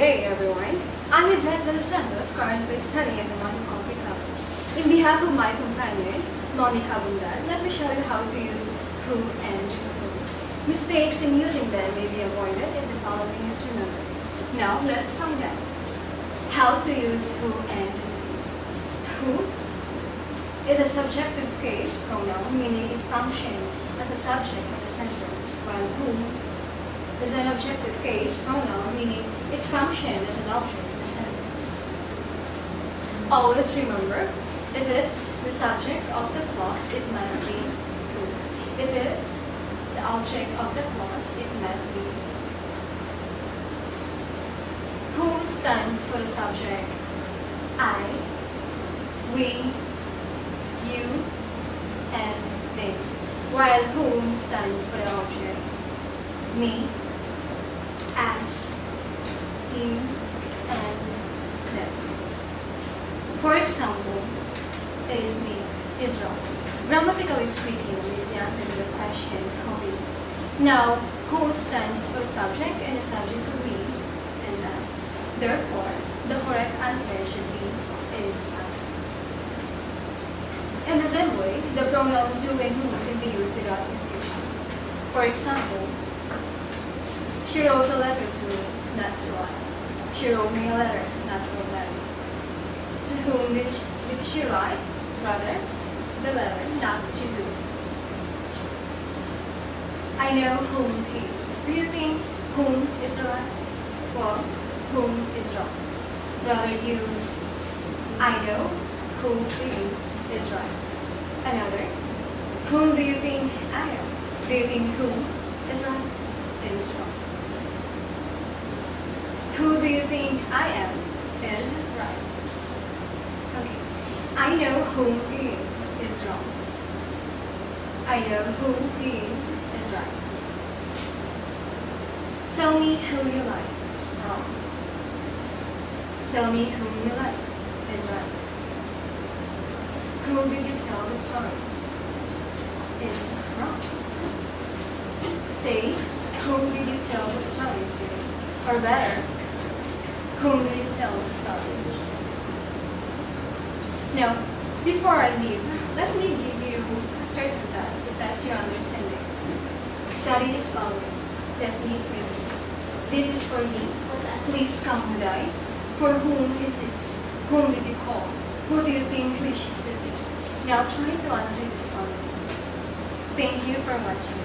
day, everyone. I'm Yvette De Los Santos, currently studying at the Montgomery College. In behalf of my companion, Monica Bundar, let me show you how to use who and who. Mistakes in using them may be avoided if the following is remembered. Now, let's find out how to use who and who. Who is a subjective case pronoun, meaning it functions as a subject of the sentence, while whom is an objective case pronoun, meaning it functions as an object of the sentence. Always remember, if it's the subject of the clause, it must be who. If it's the object of the clause, it must be who stands for the subject. I, we, you, and they. While whom stands for the object. Me, us, him, and them. For example, is me, Israel. Grammatically speaking, is the answer to the question, who is it? Now, who stands for the subject and the subject for me is I. Therefore, the correct answer should be is I. In the same way, the pronouns who and who can be used without confusion. For examples, she wrote a letter to me, not to I. She wrote me a letter, not a letter. To whom did she write? Rather, the letter, not to who. I know whom is. Do you think whom is right? Well, whom is wrong. Rather use I know who is right. Another, whom do you think I am? Do you think whom is right? It is wrong. Who do you think I am is right. Okay. I know whom is wrong. I know who is right. Tell me who you like. Wrong. Tell me whom you like is right. Who did you tell the story? Is wrong. Say, who did you tell the story to? Or better, whom did you tell the story? Now, before I leave, let me give you a certain task to test your understanding. Study this following. Let me please. This is for me. Please come with I. For whom is this? Whom did you call? Who do you think we should visit? Now try to answer this following. Thank you for watching.